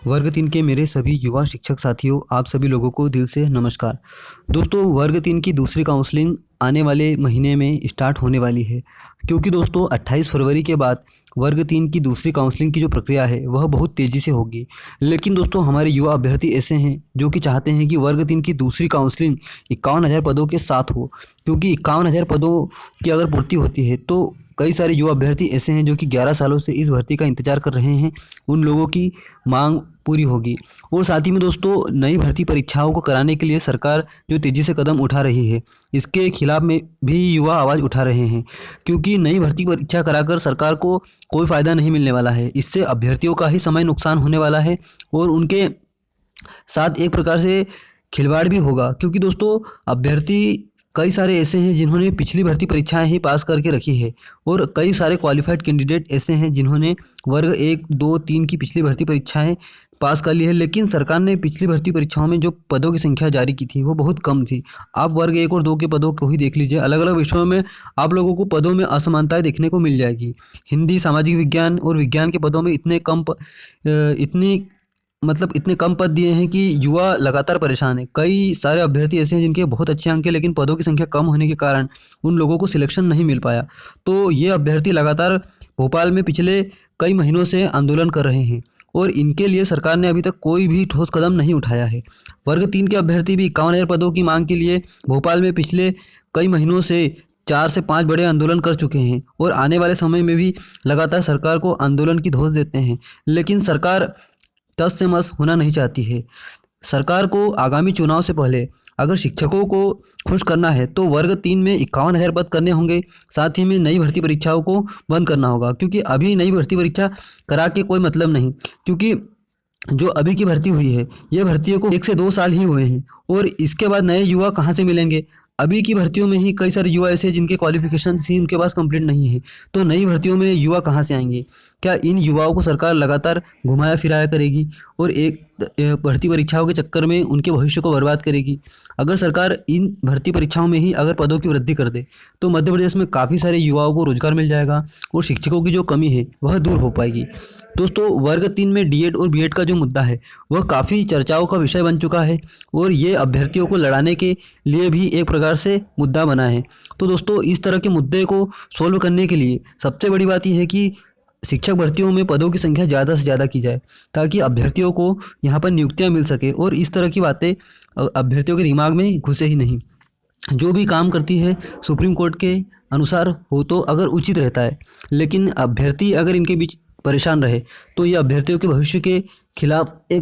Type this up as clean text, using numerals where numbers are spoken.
वर्ग 3 के मेरे सभी युवा शिक्षक साथियों, आप सभी लोगों को दिल से नमस्कार। दोस्तों, वर्ग 3 की दूसरी काउंसलिंग आने वाले महीने में स्टार्ट होने वाली है, क्योंकि दोस्तों 28 फरवरी के बाद वर्ग 3 की दूसरी काउंसलिंग की जो प्रक्रिया है वह बहुत तेज़ी से होगी। लेकिन दोस्तों, हमारे युवा अभ्यर्थी ऐसे हैं जो कि चाहते हैं कि वर्ग 3 की दूसरी काउंसलिंग 51,000 पदों के साथ हो, क्योंकि 51,000 पदों की अगर पूर्ति होती है तो कई सारे युवा अभ्यर्थी ऐसे हैं जो कि 11 सालों से इस भर्ती का इंतजार कर रहे हैं, उन लोगों की मांग पूरी होगी। और साथ ही में दोस्तों, नई भर्ती परीक्षाओं को कराने के लिए सरकार जो तेज़ी से कदम उठा रही है, इसके खिलाफ में भी युवा आवाज़ उठा रहे हैं, क्योंकि नई भर्ती परीक्षा कराकर सरकार को कोई फ़ायदा नहीं मिलने वाला है। इससे अभ्यर्थियों का ही समय नुकसान होने वाला है और उनके साथ एक प्रकार से खिलवाड़ भी होगा, क्योंकि दोस्तों अभ्यर्थी कई सारे ऐसे हैं जिन्होंने पिछली भर्ती परीक्षाएं ही पास करके रखी है, और कई सारे क्वालिफाइड कैंडिडेट ऐसे हैं जिन्होंने वर्ग 1, 2, 3 की पिछली भर्ती परीक्षाएं पास कर ली है। लेकिन सरकार ने पिछली भर्ती परीक्षाओं में जो पदों की संख्या जारी की थी वो बहुत कम थी। आप वर्ग 1 और 2 के पदों को ही देख लीजिए, अलग अलग विषयों में आप लोगों को पदों में असमानताएं देखने को मिल जाएगी। हिंदी, सामाजिक विज्ञान और विज्ञान के पदों में इतने कम पद दिए हैं कि युवा लगातार परेशान है। कई सारे अभ्यर्थी ऐसे हैं जिनके बहुत अच्छे अंक हैं, लेकिन पदों की संख्या कम होने के कारण उन लोगों को सिलेक्शन नहीं मिल पाया। तो ये अभ्यर्थी लगातार भोपाल में पिछले कई महीनों से आंदोलन कर रहे हैं, और इनके लिए सरकार ने अभी तक कोई भी ठोस कदम नहीं उठाया है। वर्ग 3 के अभ्यर्थी भी 51,000 पदों की मांग के लिए भोपाल में पिछले कई महीनों से 4 से 5 बड़े आंदोलन कर चुके हैं, और आने वाले समय में भी लगातार सरकार को आंदोलन की धौंस देते हैं। लेकिन सरकार टस से मस होना नहीं चाहती है। सरकार को आगामी चुनाव से पहले अगर शिक्षकों को खुश करना है तो वर्ग 3 में 51,000 पद करने होंगे, साथ ही में नई भर्ती परीक्षाओं को बंद करना होगा, क्योंकि अभी नई भर्ती परीक्षा करा के कोई मतलब नहीं। क्योंकि जो अभी की भर्ती हुई है, ये भर्तियों को 1 से 2 साल ही हुए हैं, और इसके बाद नए युवा कहाँ से मिलेंगे। अभी की भर्तियों में ही कई सारे युवा ऐसे हैं जिनके क्वालिफिकेशन ही उनके पास कंप्लीट नहीं है, तो नई भर्तियों में युवा कहाँ से आएंगे। क्या इन युवाओं को सरकार लगातार घुमाया फिराया करेगी और एक भर्ती परीक्षाओं के चक्कर में उनके भविष्य को बर्बाद करेगी। अगर सरकार इन भर्ती परीक्षाओं में ही अगर पदों की वृद्धि कर दे तो मध्य प्रदेश में काफ़ी सारे युवाओं को रोजगार मिल जाएगा, और शिक्षकों की जो कमी है वह दूर हो पाएगी। दोस्तों, वर्ग 3 में डीएड और बीएड का जो मुद्दा है वह काफ़ी चर्चाओं का विषय बन चुका है, और ये अभ्यर्थियों को लड़ाने के लिए भी एक प्रकार से मुद्दा बना है। तो दोस्तों, इस तरह के मुद्दे को सोल्व करने के लिए सबसे बड़ी बात यह है कि शिक्षक भर्तियों में पदों की संख्या ज़्यादा से ज़्यादा की जाए, ताकि अभ्यर्थियों को यहाँ पर नियुक्तियाँ मिल सके, और इस तरह की बातें अभ्यर्थियों के दिमाग में घुसे ही नहीं। जो भी काम करती है सुप्रीम कोर्ट के अनुसार हो तो अगर उचित रहता है, लेकिन अभ्यर्थी अगर इनके बीच परेशान रहे तो ये अभ्यर्थियों के भविष्य के खिलाफ एक